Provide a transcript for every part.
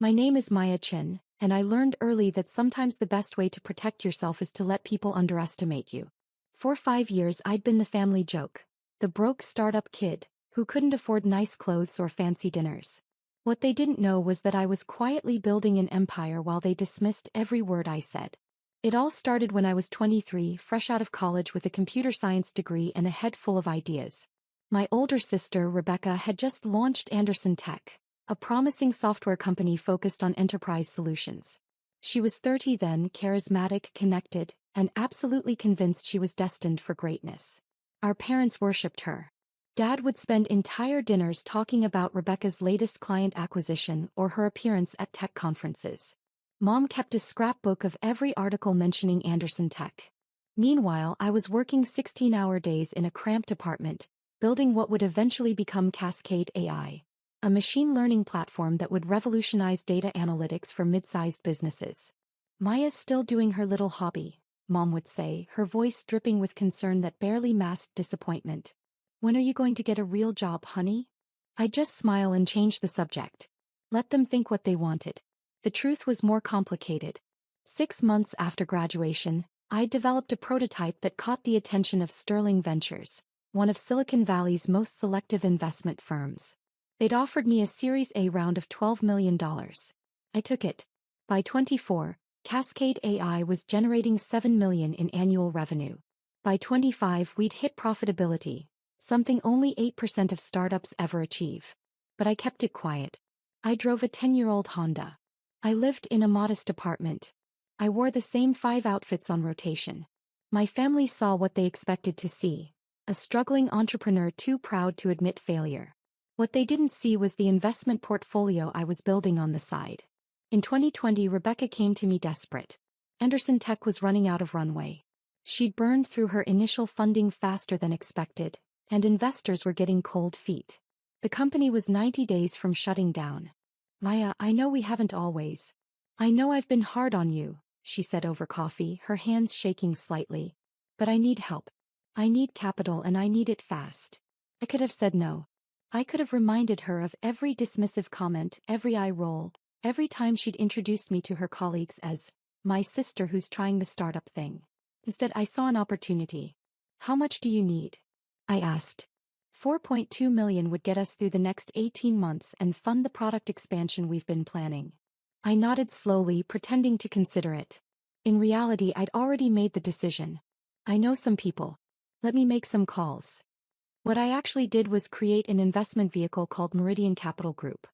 My name is Maya Chin, and I learned early that sometimes the best way to protect yourself is to let people underestimate you. For 5 years I'd been the family joke, the broke startup kid, who couldn't afford nice clothes or fancy dinners. What they didn't know was that I was quietly building an empire while they dismissed every word I said. It all started when I was 23, fresh out of college with a computer science degree and a head full of ideas. My older sister, Rebecca, had just launched Anderson Tech, a promising software company focused on enterprise solutions. She was 30 then, charismatic, connected, and absolutely convinced she was destined for greatness. Our parents worshipped her. Dad would spend entire dinners talking about Rebecca's latest client acquisition or her appearance at tech conferences. Mom kept a scrapbook of every article mentioning Anderson Tech. Meanwhile, I was working 16-hour days in a cramped apartment, building what would eventually become Cascade AI, a machine learning platform that would revolutionize data analytics for mid-sized businesses. Maya's still doing her little hobby, Mom would say, her voice dripping with concern that barely masked disappointment. When are you going to get a real job, honey? I'd just smile and change the subject. Let them think what they wanted. The truth was more complicated. 6 months after graduation, I developed a prototype that caught the attention of Sterling Ventures, one of Silicon Valley's most selective investment firms. They'd offered me a Series A round of $12 million. I took it. By 24, Cascade AI was generating $7 million in annual revenue. By 25, we'd hit profitability, something only 8% of startups ever achieve. But I kept it quiet. I drove a 10-year-old Honda. I lived in a modest apartment. I wore the same 5 outfits on rotation. My family saw what they expected to see, a struggling entrepreneur too proud to admit failure. What they didn't see was the investment portfolio I was building on the side. In 2020, Rebecca came to me desperate. Anderson Tech was running out of runway. She'd burned through her initial funding faster than expected, and investors were getting cold feet. The company was 90 days from shutting down. Maya, I know we haven't always. I know I've been hard on you, she said over coffee, her hands shaking slightly. But I need help. I need capital and I need it fast. I could have said no. I could have reminded her of every dismissive comment, every eye roll, every time she'd introduced me to her colleagues as my sister who's trying the startup thing. Instead, I saw an opportunity. How much do you need? I asked. 4.2 million would get us through the next 18 months and fund the product expansion we've been planning. I nodded slowly, pretending to consider it. In reality, I'd already made the decision. I know some people. Let me make some calls. What I actually did was create an investment vehicle called Meridian Capital Group.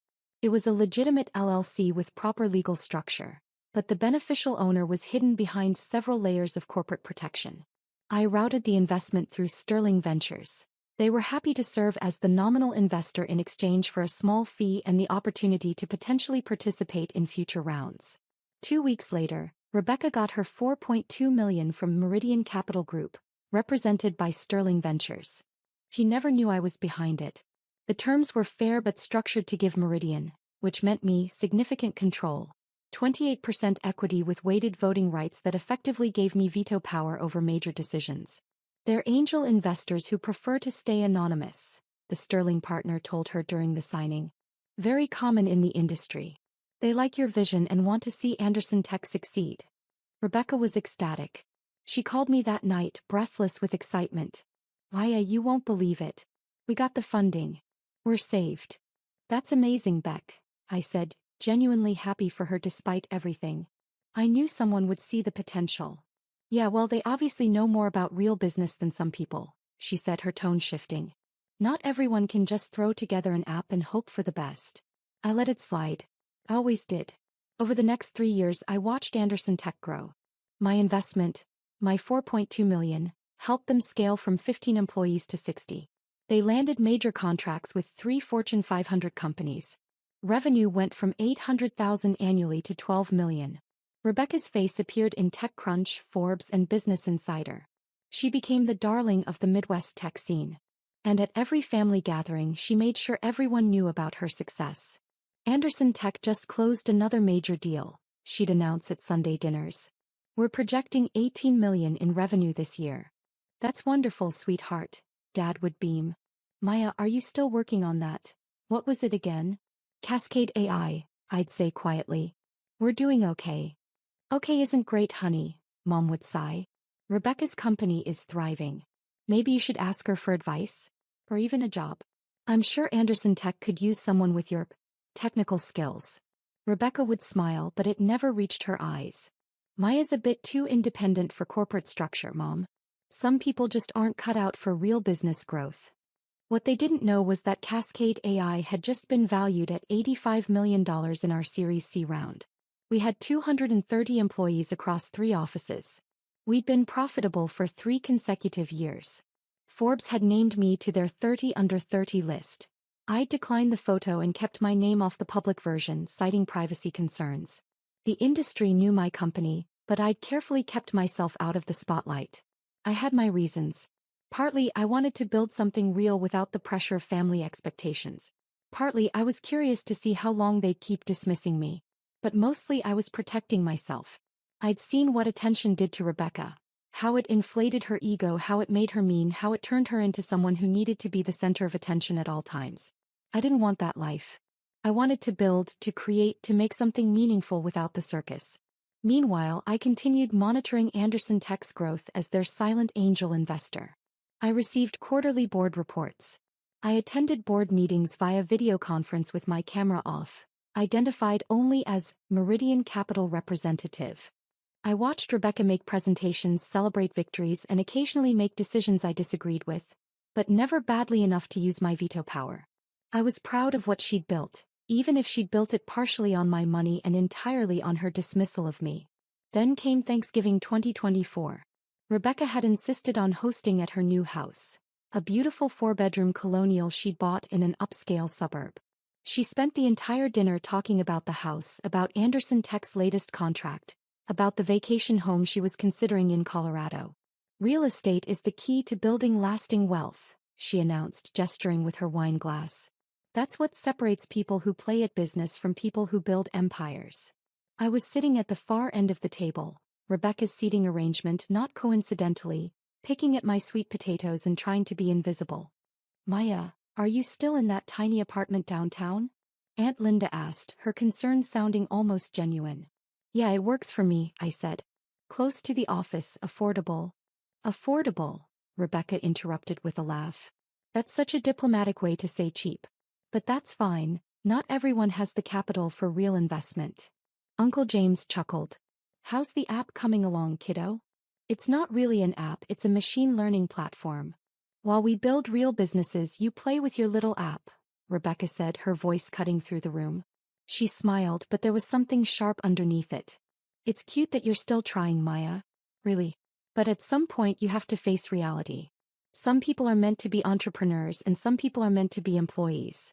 It was a legitimate LLC with proper legal structure, but the beneficial owner was hidden behind several layers of corporate protection. I routed the investment through Sterling Ventures. They were happy to serve as the nominal investor in exchange for a small fee and the opportunity to potentially participate in future rounds. 2 weeks later, Rebecca got her $4.2 million from Meridian Capital Group, represented by Sterling Ventures. She never knew I was behind it. The terms were fair but structured to give Meridian, which meant me, significant control. 28% equity with weighted voting rights that effectively gave me veto power over major decisions. They're angel investors who prefer to stay anonymous, the Sterling partner told her during the signing. Very common in the industry. They like your vision and want to see Anderson Tech succeed. Rebecca was ecstatic. She called me that night, breathless with excitement. Maya, you won't believe it. We got the funding. We're saved. That's amazing, Beck, I said, genuinely happy for her despite everything. I knew someone would see the potential. Yeah, well, they obviously know more about real business than some people, she said, her tone shifting. Not everyone can just throw together an app and hope for the best. I let it slide. I always did. Over the next 3 years, I watched Anderson Tech grow. My investment, my $4.2 million, helped them scale from 15 employees to 60. They landed major contracts with 3 Fortune 500 companies. Revenue went from $800,000 annually to $12 million. Rebecca's face appeared in TechCrunch, Forbes, and Business Insider. She became the darling of the Midwest tech scene. And at every family gathering, she made sure everyone knew about her success. Anderson Tech just closed another major deal, she'd announce at Sunday dinners. We're projecting $18 million in revenue this year. That's wonderful, sweetheart, Dad would beam. Maya, are you still working on that? What was it again? Cascade AI, I'd say quietly. We're doing okay. Okay isn't great, honey, Mom would sigh. Rebecca's company is thriving. Maybe you should ask her for advice? Or even a job. I'm sure Anderson Tech could use someone with your technical skills. Rebecca would smile, but it never reached her eyes. Maya's a bit too independent for corporate structure, Mom. Some people just aren't cut out for real business growth. What they didn't know was that Cascade AI had just been valued at $85 million in our Series C round. We had 230 employees across 3 offices. We'd been profitable for 3 consecutive years. Forbes had named me to their 30 under 30 list. I declined the photo and kept my name off the public version, citing privacy concerns. The industry knew my company, but I'd carefully kept myself out of the spotlight. I had my reasons. Partly, I wanted to build something real without the pressure of family expectations. Partly, I was curious to see how long they'd keep dismissing me. But mostly I was protecting myself. I'd seen what attention did to Rebecca. How it inflated her ego, how it made her mean, how it turned her into someone who needed to be the center of attention at all times. I didn't want that life. I wanted to build, to create, to make something meaningful without the circus. Meanwhile, I continued monitoring Anderson Tech's growth as their silent angel investor. I received quarterly board reports. I attended board meetings via video conference with my camera off, identified only as Meridian Capital representative. I watched Rebecca make presentations, celebrate victories, and occasionally make decisions I disagreed with, but never badly enough to use my veto power. I was proud of what she'd built, even if she'd built it partially on my money and entirely on her dismissal of me. Then came Thanksgiving 2024. Rebecca had insisted on hosting at her new house, a beautiful 4-bedroom colonial she'd bought in an upscale suburb. She spent the entire dinner talking about the house, about Anderson Tech's latest contract, about the vacation home she was considering in Colorado. Real estate is the key to building lasting wealth, she announced, gesturing with her wine glass. That's what separates people who play at business from people who build empires. I was sitting at the far end of the table, Rebecca's seating arrangement not coincidentally, picking at my sweet potatoes and trying to be invisible. Maya, are you still in that tiny apartment downtown? Aunt Linda asked, her concern sounding almost genuine. Yeah, it works for me, I said. Close to the office, affordable. Affordable, Rebecca interrupted with a laugh. That's such a diplomatic way to say cheap. But that's fine, not everyone has the capital for real investment. Uncle James chuckled. How's the app coming along, kiddo? It's not really an app, it's a machine learning platform. While we build real businesses, you play with your little app, Rebecca said, her voice cutting through the room. She smiled, but there was something sharp underneath it. It's cute that you're still trying, Maya. Really. But at some point you have to face reality. Some people are meant to be entrepreneurs and some people are meant to be employees.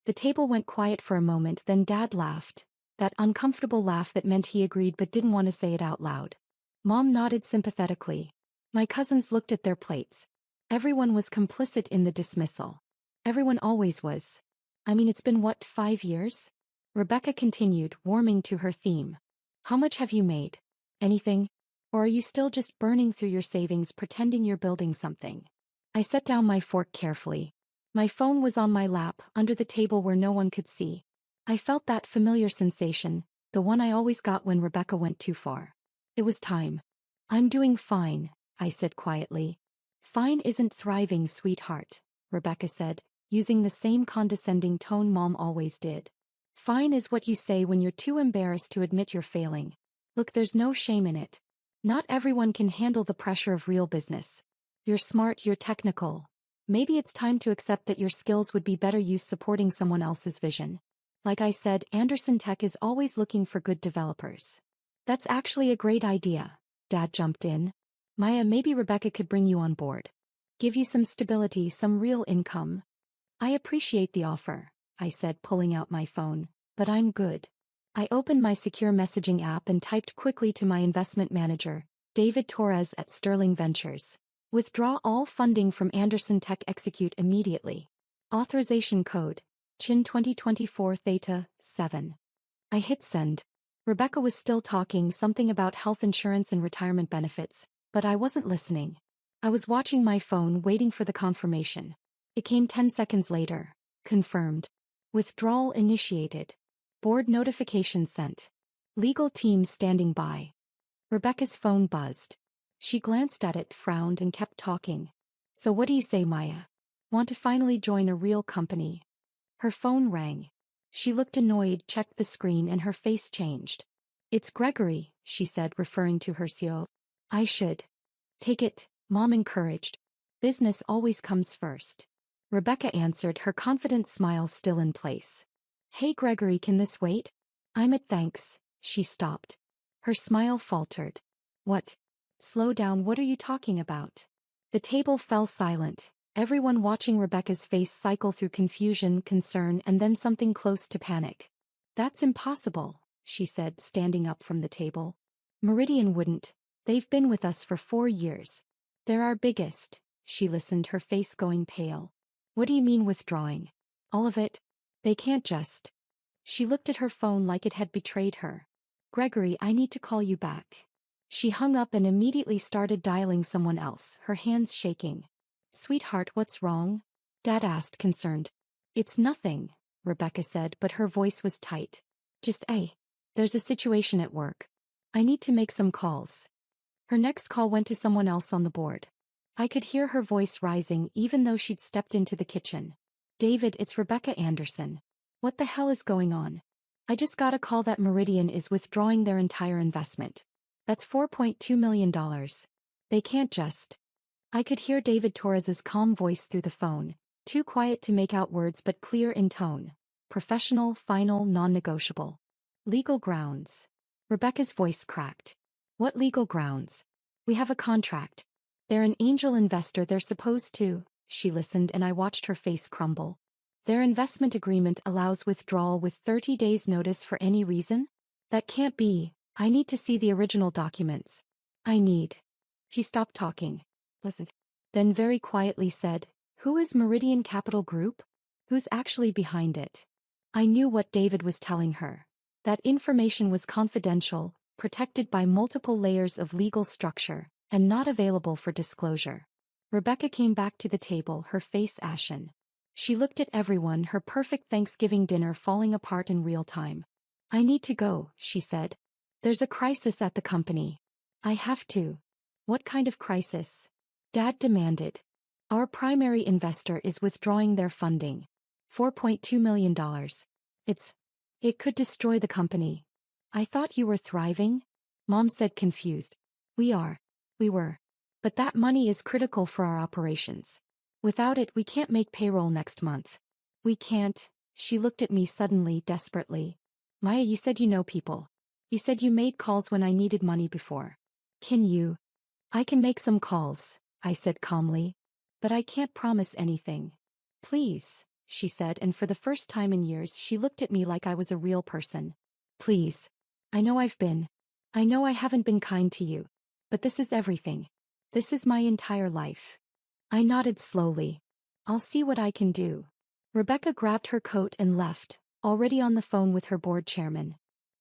The table went quiet for a moment, then Dad laughed. That uncomfortable laugh that meant he agreed but didn't want to say it out loud. Mom nodded sympathetically. My cousins looked at their plates. Everyone was complicit in the dismissal. Everyone always was. I mean, it's been what, 5 years? Rebecca continued, warming to her theme. How much have you made? Anything? Or are you still just burning through your savings pretending you're building something? I set down my fork carefully. My phone was on my lap, under the table where no one could see. I felt that familiar sensation, the one I always got when Rebecca went too far. It was time. I'm doing fine, I said quietly. Fine isn't thriving, sweetheart, Rebecca said, using the same condescending tone Mom always did. Fine is what you say when you're too embarrassed to admit you're failing. Look, there's no shame in it. Not everyone can handle the pressure of real business. You're smart, you're technical. Maybe it's time to accept that your skills would be better used supporting someone else's vision. Like I said, Anderson Tech is always looking for good developers. That's actually a great idea, Dad jumped in. Maya, maybe Rebecca could bring you on board. Give you some stability, some real income. I appreciate the offer, I said, pulling out my phone, but I'm good. I opened my secure messaging app and typed quickly to my investment manager, David Torres at Sterling Ventures. Withdraw all funding from Anderson Tech, execute immediately. Authorization code, CHIN 2024 Theta 7. I hit send. Rebecca was still talking, something about health insurance and retirement benefits, but I wasn't listening. I was watching my phone, waiting for the confirmation. It came 10 seconds later. Confirmed. Withdrawal initiated. Board notification sent. Legal team standing by. Rebecca's phone buzzed. She glanced at it, frowned, and kept talking. So what do you say, Maya? Want to finally join a real company? Her phone rang. She looked annoyed, checked the screen, and her face changed. It's Gregory, she said, referring to her CEO. I should take it, Mom encouraged. Business always comes first. Rebecca answered, her confident smile still in place. Hey Gregory, can this wait? I'm at thanks. She stopped. Her smile faltered. What? Slow down, what are you talking about? The table fell silent, everyone watching Rebecca's face cycle through confusion, concern, and then something close to panic. That's impossible, she said, standing up from the table. Meridian wouldn't. They've been with us for 4 years. They're our biggest. She listened, her face going pale. What do you mean withdrawing? All of it? They can't just. She looked at her phone like it had betrayed her. Gregory, I need to call you back. She hung up and immediately started dialing someone else, her hands shaking. Sweetheart, what's wrong? Dad asked, concerned. It's nothing, Rebecca said, but her voice was tight. Just, there's a situation at work. I need to make some calls. Her next call went to someone else on the board. I could hear her voice rising even though she'd stepped into the kitchen. David, it's Rebecca Anderson. What the hell is going on? I just got a call that Meridian is withdrawing their entire investment. That's $4.2 million. They can't just. I could hear David Torres's calm voice through the phone, too quiet to make out words but clear in tone. Professional, final, non-negotiable. Legal grounds. Rebecca's voice cracked. What legal grounds? We have a contract. They're an angel investor, they're supposed to. She listened and I watched her face crumble. Their investment agreement allows withdrawal with 30 days notice for any reason? That can't be. I need to see the original documents. She stopped talking. Listen. Then very quietly said, who is Meridian Capital Group? Who's actually behind it? I knew what David was telling her. That information was confidential, protected by multiple layers of legal structure, and not available for disclosure. Rebecca came back to the table, her face ashen. She looked at everyone, her perfect Thanksgiving dinner falling apart in real time. I need to go, she said. There's a crisis at the company. I have to. What kind of crisis? Dad demanded. Our primary investor is withdrawing their funding. $4.2 million. It could destroy the company. I thought you were thriving? Mom said, confused. We were. But that money is critical for our operations. Without it, we can't make payroll next month. We can't. She looked at me suddenly, desperately. Maya, you said you know people. You said you made calls when I needed money before. Can you? I can make some calls, I said calmly. But I can't promise anything. Please, she said, and for the first time in years she looked at me like I was a real person. Please. I know I haven't been kind to you. But this is everything. This is my entire life. I nodded slowly. I'll see what I can do. Rebecca grabbed her coat and left, already on the phone with her board chairman.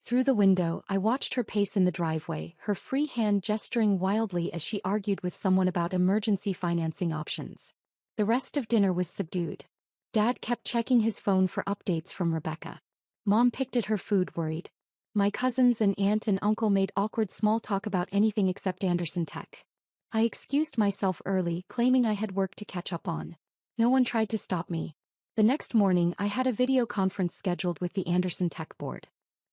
Through the window, I watched her pace in the driveway, her free hand gesturing wildly as she argued with someone about emergency financing options. The rest of dinner was subdued. Dad kept checking his phone for updates from Rebecca. Mom picked at her food, worried. My cousins and aunt and uncle made awkward small talk about anything except Anderson Tech. I excused myself early, claiming I had work to catch up on. No one tried to stop me. The next morning I had a video conference scheduled with the Anderson Tech board.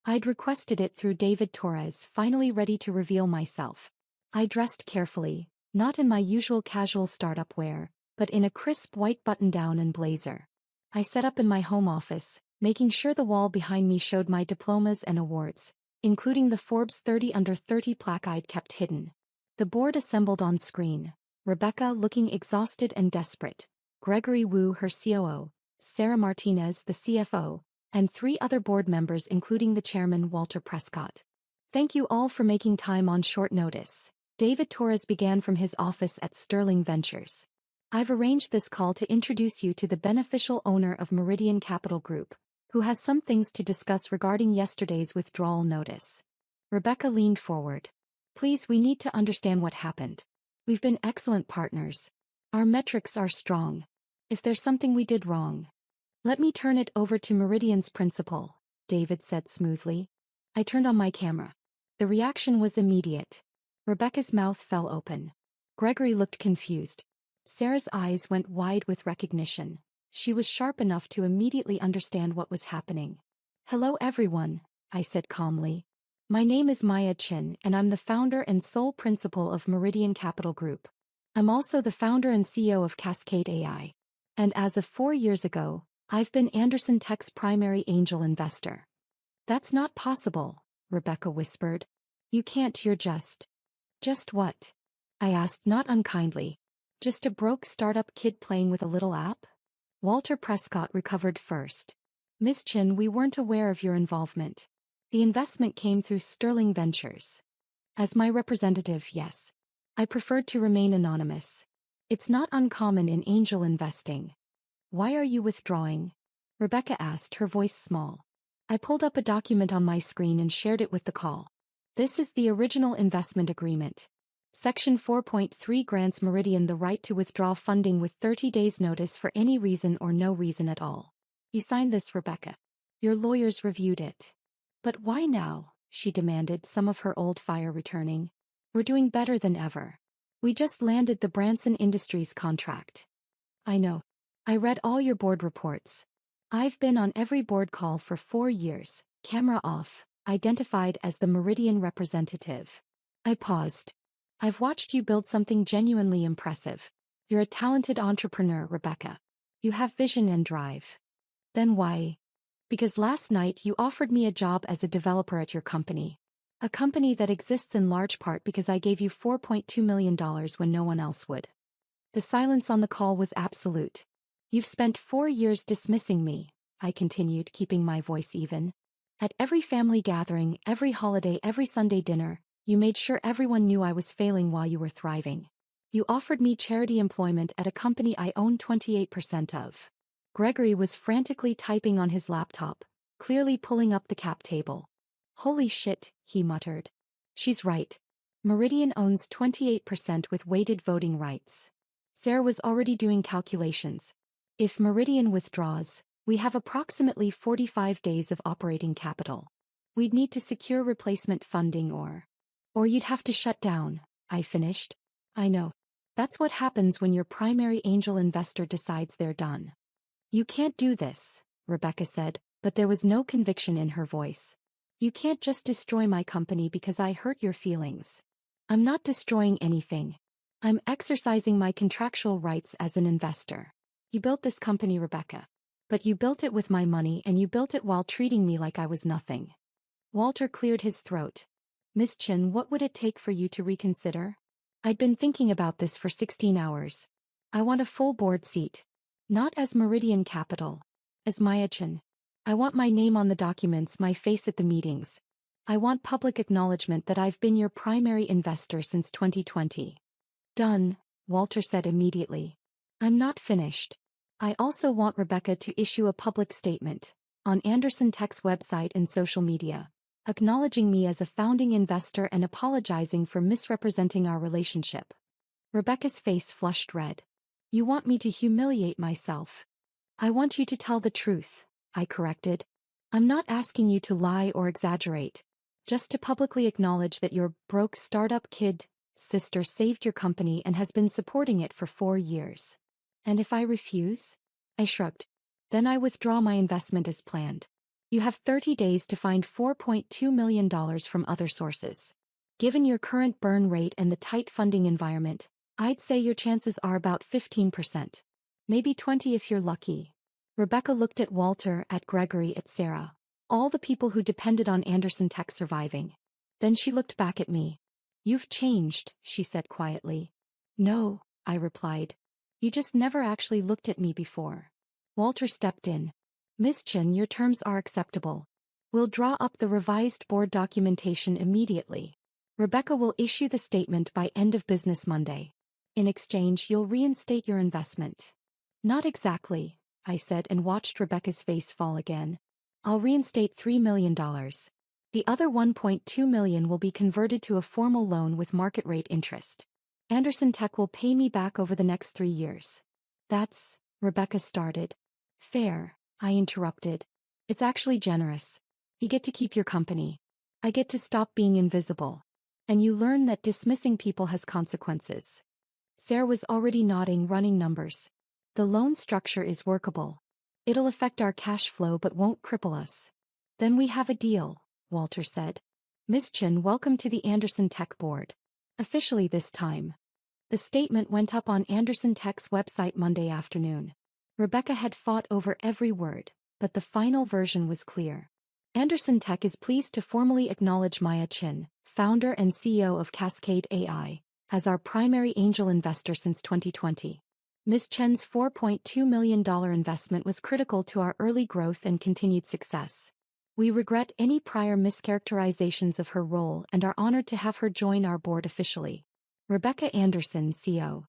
I'd requested it through David Torres, finally ready to reveal myself. I dressed carefully, not in my usual casual startup wear, but in a crisp white button-down and blazer. I set up in my home office, making sure the wall behind me showed my diplomas and awards, including the Forbes 30 Under 30 plaque I'd kept hidden. The board assembled on screen, Rebecca looking exhausted and desperate, Gregory Wu, her COO, Sarah Martinez, the CFO, and 3 other board members including the chairman, Walter Prescott. Thank you all for making time on short notice. David Torres began from his office at Sterling Ventures. I've arranged this call to introduce you to the beneficial owner of Meridian Capital Group, who has some things to discuss regarding yesterday's withdrawal notice. Rebecca leaned forward. Please, we need to understand what happened. We've been excellent partners. Our metrics are strong. If there's something we did wrong, let me turn it over to Meridian's principal. David said smoothly. I turned on my camera. The reaction was immediate. Rebecca's mouth fell open. Gregory looked confused. Sarah's eyes went wide with recognition. She was sharp enough to immediately understand what was happening. Hello everyone, I said calmly. My name is Maya Chin and I'm the founder and sole principal of Meridian Capital Group. I'm also the founder and CEO of Cascade AI. And as of 4 years ago, I've been Anderson Tech's primary angel investor. That's not possible, Rebecca whispered. You can't, you're just. Just what? I asked not unkindly. Just a broke startup kid playing with a little app? Walter Prescott recovered first. Miss Chin, we weren't aware of your involvement. The investment came through Sterling Ventures. As my representative, yes. I preferred to remain anonymous. It's not uncommon in angel investing. Why are you withdrawing? Rebecca asked, her voice small. I pulled up a document on my screen and shared it with the call. This is the original investment agreement. Section 4.3 grants Meridian the right to withdraw funding with 30 days notice for any reason or no reason at all. You signed this, Rebecca. Your lawyers reviewed it. But why now? She demanded, some of her old fire returning. We're doing better than ever. We just landed the Branson Industries contract. I know. I read all your board reports. I've been on every board call for 4 years, camera off, identified as the Meridian representative. I paused. I've watched you build something genuinely impressive. You're a talented entrepreneur, Rebecca. You have vision and drive. Then why? Because last night you offered me a job as a developer at your company. A company that exists in large part because I gave you $4.2 million when no one else would. The silence on the call was absolute. You've spent 4 years dismissing me, I continued, keeping my voice even. At every family gathering, every holiday, every Sunday dinner, you made sure everyone knew I was failing while you were thriving. You offered me charity employment at a company I own 28% of. Gregory was frantically typing on his laptop, clearly pulling up the cap table. Holy shit, he muttered. She's right. Meridian owns 28% with weighted voting rights. Sarah was already doing calculations. If Meridian withdraws, we have approximately 45 days of operating capital. We'd need to secure replacement funding or you'd have to shut down, I finished. I know. That's what happens when your primary angel investor decides they're done. You can't do this, Rebecca said, but there was no conviction in her voice. You can't just destroy my company because I hurt your feelings. I'm not destroying anything. I'm exercising my contractual rights as an investor. You built this company, Rebecca. But you built it with my money and you built it while treating me like I was nothing. Walter cleared his throat. Miss Chin, what would it take for you to reconsider? I'd been thinking about this for 16 hours. I want a full board seat. Not as Meridian Capital. As Maya Chin. I want my name on the documents, my face at the meetings. I want public acknowledgement that I've been your primary investor since 2020. Done, Walter said immediately. I'm not finished. I also want Rebecca to issue a public statement, on Anderson Tech's website and social media, acknowledging me as a founding investor and apologizing for misrepresenting our relationship. Rebecca's face flushed red. You want me to humiliate myself? I want you to tell the truth, I corrected. I'm not asking you to lie or exaggerate, just to publicly acknowledge that your broke startup kid sister saved your company and has been supporting it for 4 years. And if I refuse? I shrugged. Then I withdraw my investment as planned. You have 30 days to find $4.2 million from other sources. Given your current burn rate and the tight funding environment, I'd say your chances are about 15%. Maybe 20 if you're lucky. Rebecca looked at Walter, at Gregory, at Sarah. All the people who depended on Anderson Tech surviving. Then she looked back at me. You've changed, she said quietly. No, I replied. You just never actually looked at me before. Walter stepped in. Miss Chin, your terms are acceptable. We'll draw up the revised board documentation immediately. Rebecca will issue the statement by end of business Monday. In exchange, you'll reinstate your investment. Not exactly, I said and watched Rebecca's face fall again. I'll reinstate $3 million. The other $1.2 million will be converted to a formal loan with market rate interest. Anderson Tech will pay me back over the next 3 years. That's, Rebecca started. Fair, I interrupted. It's actually generous. You get to keep your company. I get to stop being invisible. And you learn that dismissing people has consequences. Sarah was already nodding, running numbers. The loan structure is workable. It'll affect our cash flow but won't cripple us. Then we have a deal, Walter said. Ms. Chen, welcome to the Anderson Tech board. Officially this time. The statement went up on Anderson Tech's website Monday afternoon. Rebecca had fought over every word, but the final version was clear. Anderson Tech is pleased to formally acknowledge Maya Chen, founder and CEO of Cascade AI, as our primary angel investor since 2020. Ms. Chen's $4.2 million investment was critical to our early growth and continued success. We regret any prior mischaracterizations of her role and are honored to have her join our board officially. Rebecca Anderson, CEO.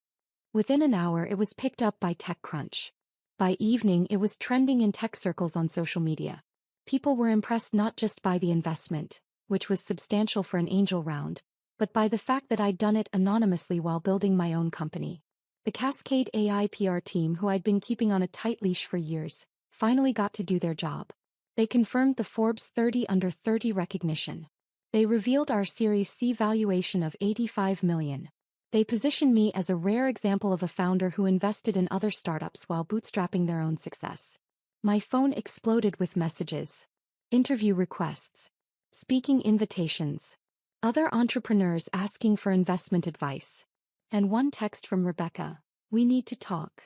Within an hour it was picked up by TechCrunch. By evening it was trending in tech circles on social media. People were impressed not just by the investment, which was substantial for an angel round, but by the fact that I'd done it anonymously while building my own company. The Cascade AI PR team, who I'd been keeping on a tight leash for years, finally got to do their job. They confirmed the Forbes 30 Under 30 recognition. They revealed our Series C valuation of $85 million. They positioned me as a rare example of a founder who invested in other startups while bootstrapping their own success. My phone exploded with messages. Interview requests. Speaking invitations. Other entrepreneurs asking for investment advice. And one text from Rebecca. We need to talk.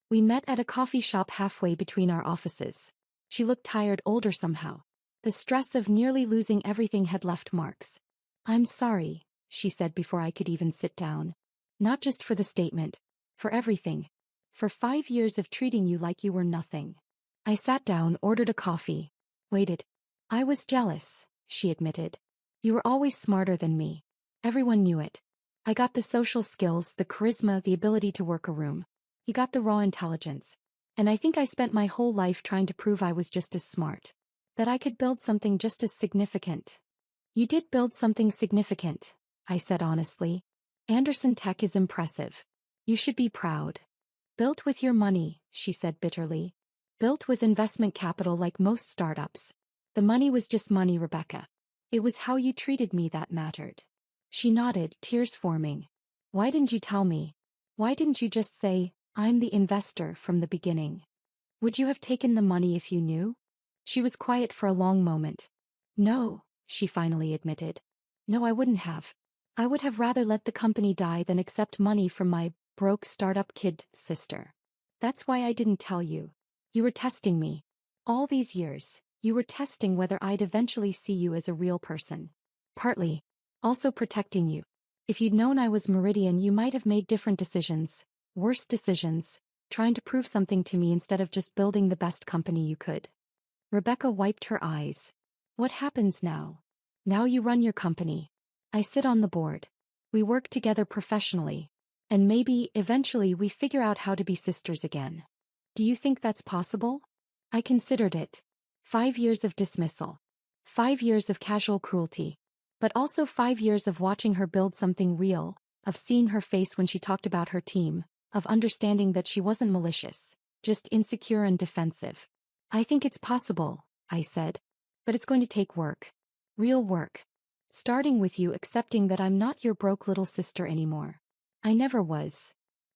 We met at a coffee shop halfway between our offices. She looked tired, older somehow. The stress of nearly losing everything had left marks. I'm sorry, she said before I could even sit down. Not just for the statement. For everything. For 5 years of treating you like you were nothing. I sat down, ordered a coffee. Waited. I was jealous, she admitted. You were always smarter than me. Everyone knew it. I got the social skills, the charisma, the ability to work a room. You got the raw intelligence. And I think I spent my whole life trying to prove I was just as smart. That I could build something just as significant. You did build something significant, I said honestly. Anderson Tech is impressive. You should be proud. Built with your money, she said bitterly. Built with investment capital like most startups. The money was just money, Rebecca. It was how you treated me that mattered. She nodded, tears forming. Why didn't you tell me? Why didn't you just say, I'm the investor from the beginning? Would you have taken the money if you knew? She was quiet for a long moment. No, she finally admitted. No, I wouldn't have. I would have rather let the company die than accept money from my broke startup kid sister. That's why I didn't tell you. You were testing me. All these years, you were testing whether I'd eventually see you as a real person. Partly. Also protecting you. If you'd known I was Meridian, you might have made different decisions. Worse decisions. Trying to prove something to me instead of just building the best company you could. Rebecca wiped her eyes. What happens now? Now you run your company. I sit on the board. We work together professionally. And maybe, eventually, we figure out how to be sisters again. Do you think that's possible? I considered it. 5 years of dismissal. 5 years of casual cruelty. But also 5 years of watching her build something real, of seeing her face when she talked about her team, of understanding that she wasn't malicious, just insecure and defensive. I think it's possible, I said. But it's going to take work. Real work. Starting with you accepting that I'm not your broke little sister anymore. I never was.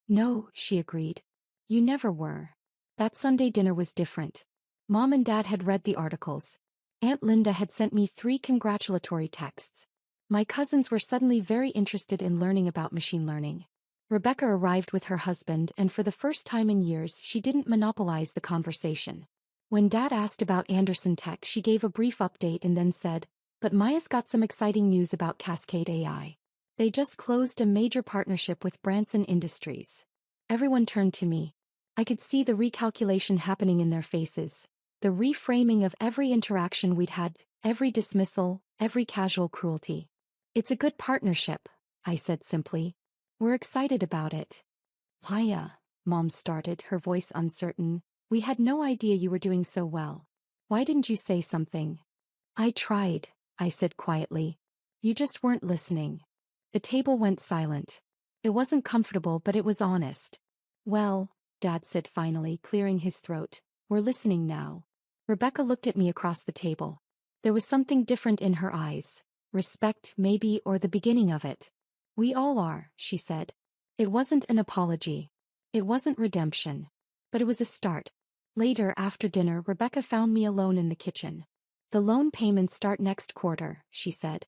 No, she agreed. You never were. That Sunday dinner was different. Mom and Dad had read the articles. Aunt Linda had sent me 3 congratulatory texts. My cousins were suddenly very interested in learning about machine learning. Rebecca arrived with her husband, and for the first time in years she didn't monopolize the conversation. When Dad asked about Anderson Tech, she gave a brief update and then said, but Maya's got some exciting news about Cascade AI. They just closed a major partnership with Branson Industries. Everyone turned to me. I could see the recalculation happening in their faces. The reframing of every interaction we'd had, every dismissal, every casual cruelty. It's a good partnership, I said simply. We're excited about it. Maya, Mom started, her voice uncertain. We had no idea you were doing so well. Why didn't you say something? I tried, I said quietly. You just weren't listening. The table went silent. It wasn't comfortable, but it was honest. Well, Dad said finally, clearing his throat, we're listening now. Rebecca looked at me across the table. There was something different in her eyes. Respect, maybe, or the beginning of it. We all are, she said. It wasn't an apology. It wasn't redemption. But it was a start. Later, after dinner, Rebecca found me alone in the kitchen. The loan payments start next quarter, she said.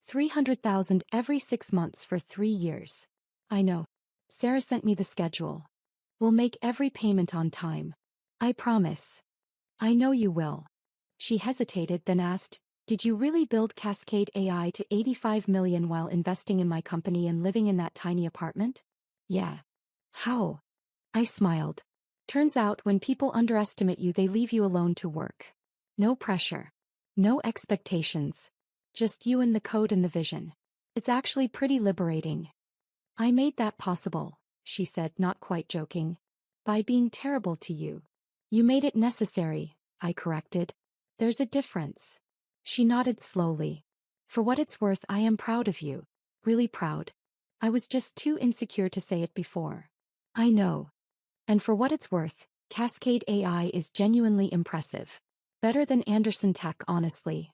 300,000 every 6 months for 3 years. I know. Sarah sent me the schedule. We'll make every payment on time. I promise. I know you will. She hesitated, then asked, did you really build Cascade AI to 85 million while investing in my company and living in that tiny apartment? Yeah. How? I smiled. Turns out when people underestimate you, they leave you alone to work. No pressure. No expectations. Just you and the code and the vision. It's actually pretty liberating. I made that possible, she said, not quite joking. By being terrible to you. You made it necessary, I corrected. There's a difference. She nodded slowly. For what it's worth, I am proud of you. Really proud. I was just too insecure to say it before. I know. And for what it's worth, Cascade AI is genuinely impressive. Better than Anderson Tech, honestly.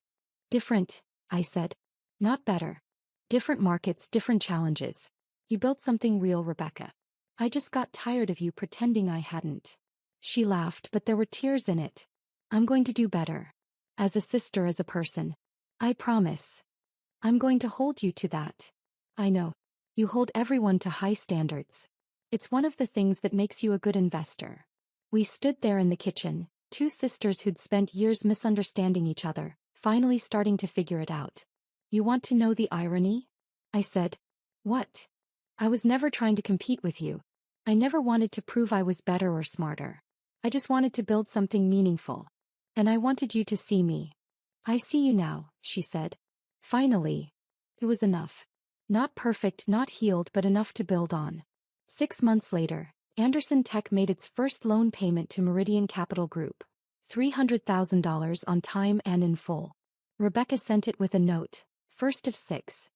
Different, I said. Not better. Different markets, different challenges. You built something real, Rebecca. I just got tired of you pretending I hadn't. She laughed, but there were tears in it. I'm going to do better. As a sister, as a person. I promise. I'm going to hold you to that. I know. You hold everyone to high standards. It's one of the things that makes you a good investor. We stood there in the kitchen, two sisters who'd spent years misunderstanding each other, finally starting to figure it out. You want to know the irony? I said. What? I was never trying to compete with you. I never wanted to prove I was better or smarter. I just wanted to build something meaningful. And I wanted you to see me. I see you now, she said. Finally. It was enough. Not perfect, not healed, but enough to build on. 6 months later, Anderson Tech made its first loan payment to Meridian Capital Group. $300,000 on time and in full. Rebecca sent it with a note, first of 6.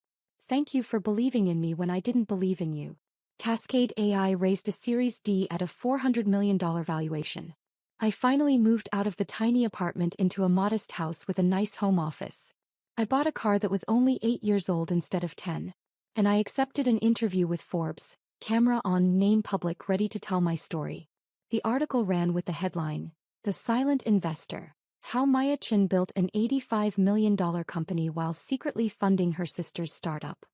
Thank you for believing in me when I didn't believe in you. Cascade AI raised a Series D at a $400 million valuation. I finally moved out of the tiny apartment into a modest house with a nice home office. I bought a car that was only 8 years old instead of 10. And I accepted an interview with Forbes, camera on, name public, ready to tell my story. The article ran with the headline, The Silent Investor, How Maya Chin Built an $85 million company while secretly funding her sister's startup.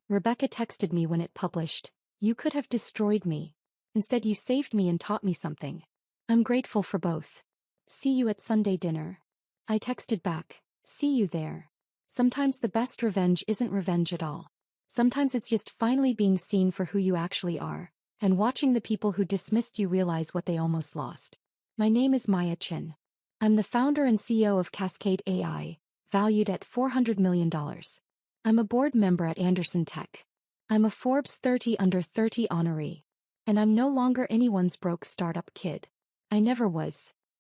Rebecca texted me when it published, You could have destroyed me. Instead you saved me and taught me something. I'm grateful for both. See you at Sunday dinner. I texted back, see you there. Sometimes the best revenge isn't revenge at all. Sometimes it's just finally being seen for who you actually are, and watching the people who dismissed you realize what they almost lost. My name is Maya Chin. I'm the founder and CEO of Cascade AI, valued at $400 million. I'm a board member at Anderson Tech. I'm a Forbes 30 under 30 honoree. And I'm no longer anyone's broke startup kid. I never was.